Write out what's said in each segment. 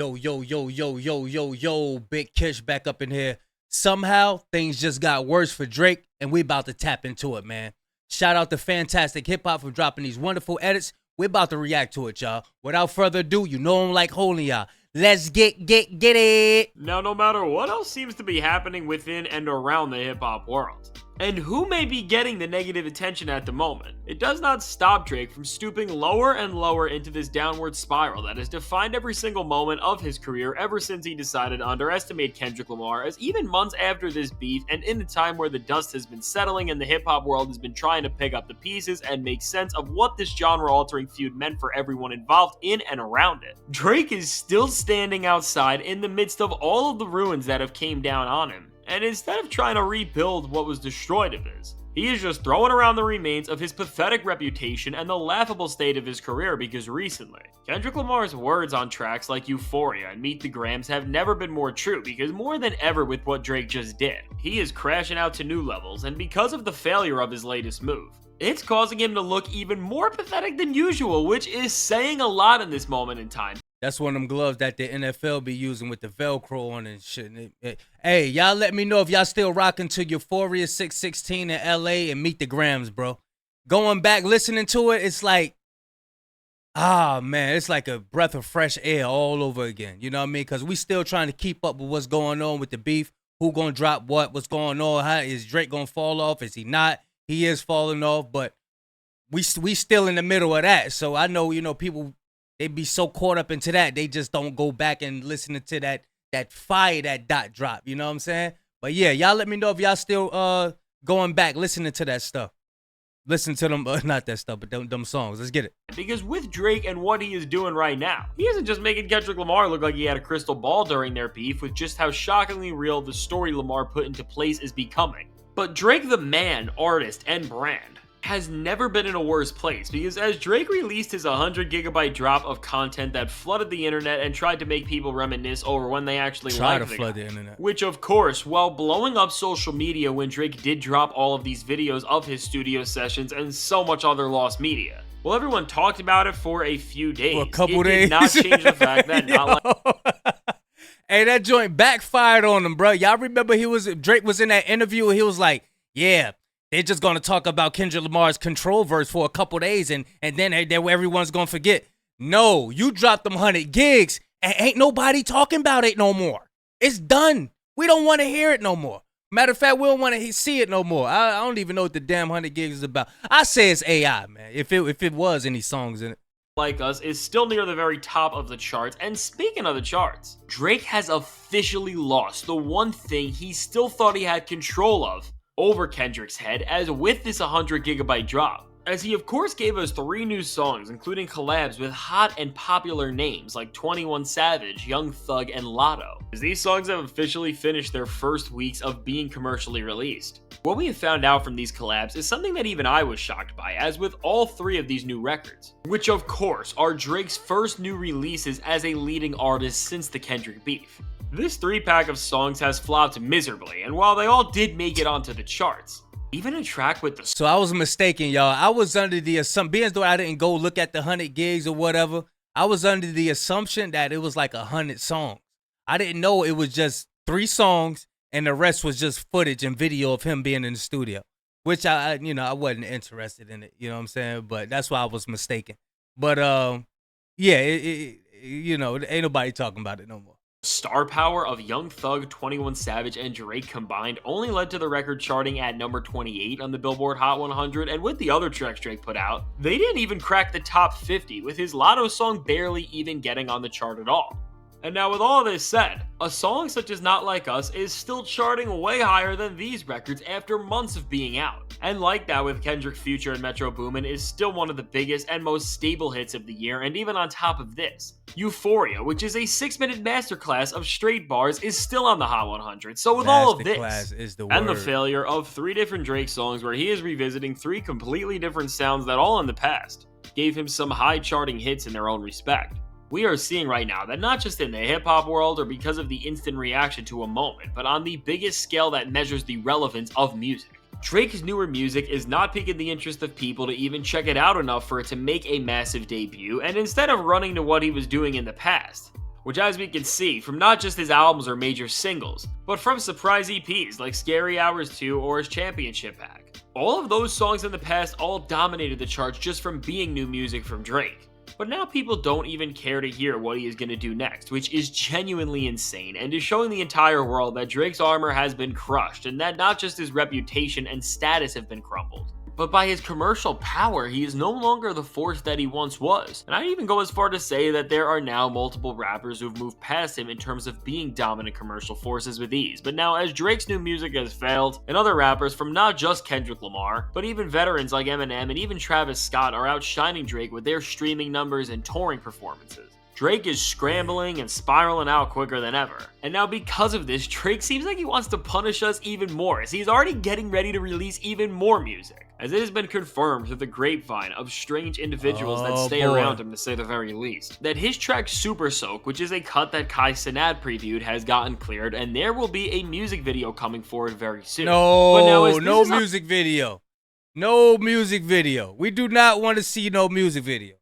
Yo, yo, yo, yo, yo, yo, yo, Big Kish back up in here. Somehow things just got worse for Drake, and we about to tap into it, man. Shout out to Fantastic Hip Hop for dropping these wonderful edits. We're about to react to it, y'all. Without further ado, you know I'm like holding y'all. Let's get it. Now, no matter what else seems to be happening within and around the hip-hop world, and who may be getting the negative attention at the moment, it does not stop Drake from stooping lower and lower into this downward spiral that has defined every single moment of his career ever since he decided to underestimate Kendrick Lamar, as even months after this beef and in a time where the dust has been settling and the hip-hop world has been trying to pick up the pieces and make sense of what this genre-altering feud meant for everyone involved in and around it, Drake is still standing outside in the midst of all of the ruins that have came down on him. And instead of trying to rebuild what was destroyed of his, he is just throwing around the remains of his pathetic reputation and the laughable state of his career, because recently, Kendrick Lamar's words on tracks like Euphoria and Meet the Grams have never been more true, because more than ever with what Drake just did, he is crashing out to new levels, and because of the failure of his latest move, it's causing him to look even more pathetic than usual, which is saying a lot in this moment in time. That's one of them gloves that the NFL be using with the Velcro on and shit. Hey, y'all let me know if y'all still rocking to Euphoria 616 in LA and Meet the Grams, bro. Going back, listening to it, it's like, man, it's like a breath of fresh air all over again. You know what I mean? Because we still trying to keep up with what's going on with the beef. Who gonna drop what's going on? How is Drake gonna fall off? Is he not? He is falling off, but we still in the middle of that. So I know, people, they be so caught up into that, they just don't go back and listen to that fire that dot drop. You know what I'm saying? But yeah, y'all let me know if y'all still going back, listening to that stuff. Listen to them, not that stuff, but them songs. Let's get it. Because with Drake and what he is doing right now, he isn't just making Kendrick Lamar look like he had a crystal ball during their beef with just how shockingly real the story Lamar put into place is becoming. But Drake the man, artist, and brand has never been in a worse place, because as Drake released his 100 gigabyte drop of content that flooded the internet and tried to make people reminisce over when they actually liked the internet, which of course, while blowing up social media when Drake did drop all of these videos of his studio sessions and so much other lost media, well, everyone talked about it for a few days. For a couple days. Did not change the fact that Hey, that joint backfired on him, bro. Y'all remember Drake was in that interview and he was like, yeah, they're just going to talk about Kendrick Lamar's Control verse for a couple days, and then everyone's going to forget. No, you dropped them 100 gigs, and ain't nobody talking about it no more. It's done. We don't want to hear it no more. Matter of fact, we don't want to see it no more. I don't even know what the damn 100 gigs is about. I say it's AI, man, if it was any songs in it. Like Us is still near the very top of the charts. And speaking of the charts, Drake has officially lost the one thing he still thought he had control of over Kendrick's head, as with this 100 gigabyte drop, as he of course gave us 3 new songs, including collabs with hot and popular names like 21 Savage, Young Thug, and Lotto, as these songs have officially finished their first weeks of being commercially released. What we have found out from these collabs is something that even I was shocked by, as with all 3 of these new records, which of course are Drake's first new releases as a leading artist since the Kendrick beef. This 3-pack of songs has flopped miserably, and while they all did make it onto the charts, even a track with the... So I was mistaken, y'all. I was under the assumption, being though I didn't go look at the 100 gigs or whatever, I was under the assumption that it was like 100 songs. I didn't know it was just 3 songs and the rest was just footage and video of him being in the studio, which I wasn't interested in it, you know what I'm saying? But that's why I was mistaken. But yeah, ain't nobody talking about it no more. Star power of Young Thug, 21 Savage, and Drake combined only led to the record charting at number 28 on the Billboard Hot 100, and with the other tracks Drake put out, they didn't even crack the top 50, with his Lotto song barely even getting on the chart at all. And now with all this said, a song such as Not Like Us is still charting way higher than these records after months of being out. And like that with Kendrick, Future, and Metro Boomin is still one of the biggest and most stable hits of the year, and even on top of this, Euphoria, which is a 6-minute masterclass of straight bars, is still on the Hot 100. So with all of this, and the failure of 3 different Drake songs where he is revisiting 3 completely different sounds that all in the past gave him some high charting hits in their own respect, we are seeing right now that not just in the hip-hop world or because of the instant reaction to a moment, but on the biggest scale that measures the relevance of music, Drake's newer music is not piquing the interest of people to even check it out enough for it to make a massive debut, and instead of running to what he was doing in the past, which as we can see from not just his albums or major singles, but from surprise EPs like Scary Hours 2 or his Championship Pack. All of those songs in the past all dominated the charts just from being new music from Drake. But now people don't even care to hear what he is going to do next, which is genuinely insane and is showing the entire world that Drake's armor has been crushed and that not just his reputation and status have been crumbled, but by his commercial power, he is no longer the force that he once was. And I'd even go as far to say that there are now multiple rappers who've moved past him in terms of being dominant commercial forces with ease. But now, as Drake's new music has failed, and other rappers from not just Kendrick Lamar, but even veterans like Eminem and even Travis Scott are outshining Drake with their streaming numbers and touring performances, Drake is scrambling and spiraling out quicker than ever. And now because of this, Drake seems like he wants to punish us even more, as he's already getting ready to release even more music, as it has been confirmed through the grapevine of strange individuals that stay around him to say the very least, that his track Super Soak, which is a cut that Kai Cenat previewed, has gotten cleared, and there will be a music video coming forward very soon. No music video. No music video. We do not want to see no music video.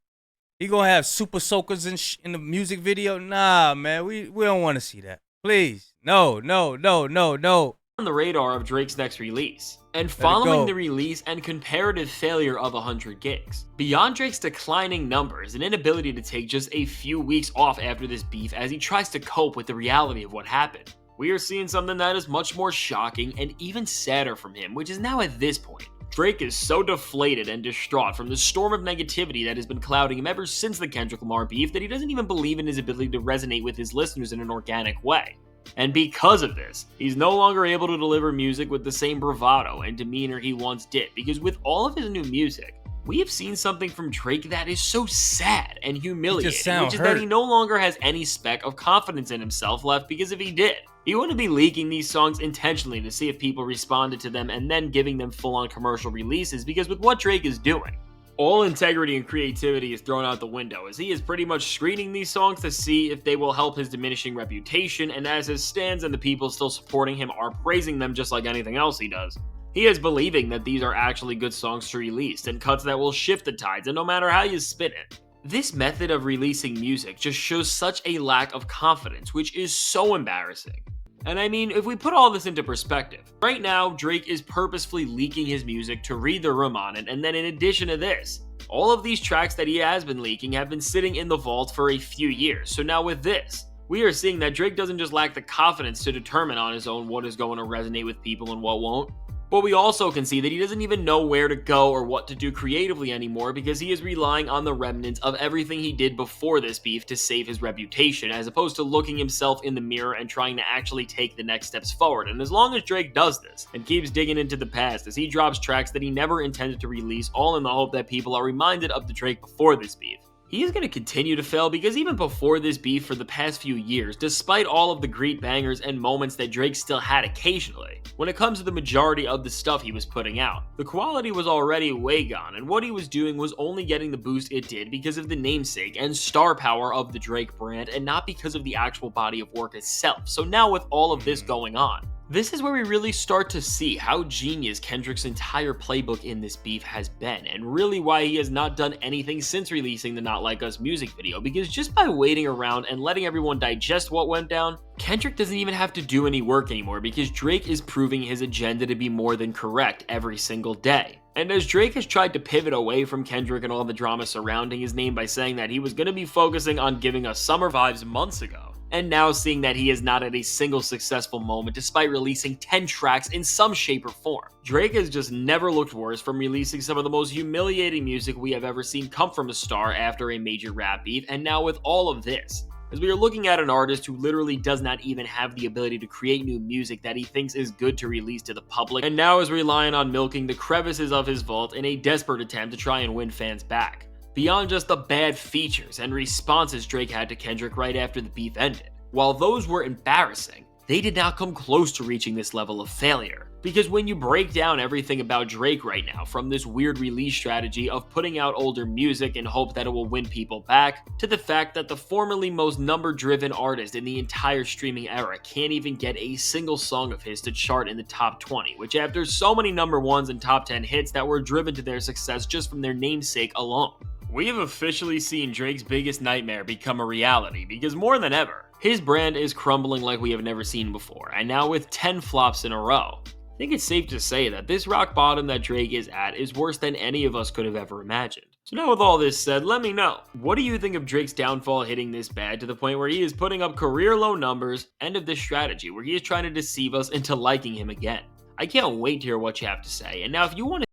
He gonna have super soakers in the music video? Nah, man, we don't want to see that. Please, no. On the radar of Drake's next release, and following the release and comparative failure of 100 gigs. Beyond Drake's declining numbers and inability to take just a few weeks off after this beef as he tries to cope with the reality of what happened, we are seeing something that is much more shocking and even sadder from him, which is now at this point, Drake is so deflated and distraught from the storm of negativity that has been clouding him ever since the Kendrick Lamar beef that he doesn't even believe in his ability to resonate with his listeners in an organic way. And because of this, he's no longer able to deliver music with the same bravado and demeanor he once did, because with all of his new music, we have seen something from Drake that is so sad and humiliating, which is that he no longer has any speck of confidence in himself left, because if he did, he wouldn't be leaking these songs intentionally to see if people responded to them and then giving them full-on commercial releases, because with what Drake is doing, all integrity and creativity is thrown out the window, as he is pretty much screening these songs to see if they will help his diminishing reputation, and as his stans and the people still supporting him are praising them just like anything else he does, he is believing that these are actually good songs to release and cuts that will shift the tides, and no matter how you spin it. This method of releasing music just shows such a lack of confidence, which is so embarrassing. And I mean, if we put all this into perspective, right now, Drake is purposefully leaking his music to read the room on it, and then in addition to this, all of these tracks that he has been leaking have been sitting in the vault for a few years. So now with this, we are seeing that Drake doesn't just lack the confidence to determine on his own what is going to resonate with people and what won't, but we also can see that he doesn't even know where to go or what to do creatively anymore, because he is relying on the remnants of everything he did before this beef to save his reputation, as opposed to looking himself in the mirror and trying to actually take the next steps forward. And as long as Drake does this and keeps digging into the past as he drops tracks that he never intended to release, all in the hope that people are reminded of the Drake before this beef, he is going to continue to fail, because even before this beef for the past few years, despite all of the great bangers and moments that Drake still had occasionally, when it comes to the majority of the stuff he was putting out, the quality was already way gone, and what he was doing was only getting the boost it did because of the namesake and star power of the Drake brand, and not because of the actual body of work itself. So now with all of this going on, this is where we really start to see how genius Kendrick's entire playbook in this beef has been, and really why he has not done anything since releasing the Not Like Us music video, because just by waiting around and letting everyone digest what went down, Kendrick doesn't even have to do any work anymore, because Drake is proving his agenda to be more than correct every single day. And as Drake has tried to pivot away from Kendrick and all the drama surrounding his name by saying that he was going to be focusing on giving us summer vibes months ago, and now seeing that he is not at a single successful moment despite releasing 10 tracks in some shape or form, Drake has just never looked worse from releasing some of the most humiliating music we have ever seen come from a star after a major rap beef, and now with all of this, as we are looking at an artist who literally does not even have the ability to create new music that he thinks is good to release to the public, and now is relying on milking the crevices of his vault in a desperate attempt to try and win fans back. Beyond just the bad features and responses Drake had to Kendrick right after the beef ended, while those were embarrassing, they did not come close to reaching this level of failure. Because when you break down everything about Drake right now, from this weird release strategy of putting out older music in hope that it will win people back, to the fact that the formerly most number-driven artist in the entire streaming era can't even get a single song of his to chart in the top 20, which after so many number ones and top 10 hits that were driven to their success just from their namesake alone. We have officially seen Drake's biggest nightmare become a reality because more than ever, his brand is crumbling like we have never seen before, and now with 10 flops in a row. I think it's safe to say that this rock bottom that Drake is at is worse than any of us could have ever imagined. So now with all this said, let me know, what do you think of Drake's downfall hitting this bad to the point where he is putting up career low numbers, and of this strategy where he is trying to deceive us into liking him again? I can't wait to hear what you have to say, and now if you want to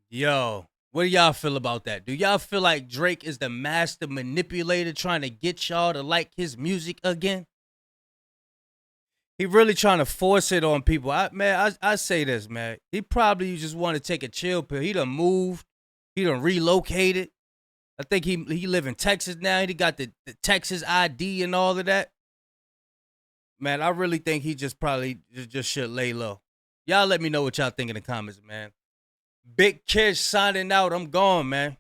Yo, what do y'all feel about that? Do y'all feel like Drake is the master manipulator trying to get y'all to like his music again? He really trying to force it on people. I say this, man. He probably just want to take a chill pill. He done moved. He done relocated. I think he live in Texas now. He got the Texas ID and all of that. Man, I really think he just probably just should lay low. Y'all let me know what y'all think in the comments, man. Big Kish signing out. I'm gone, man.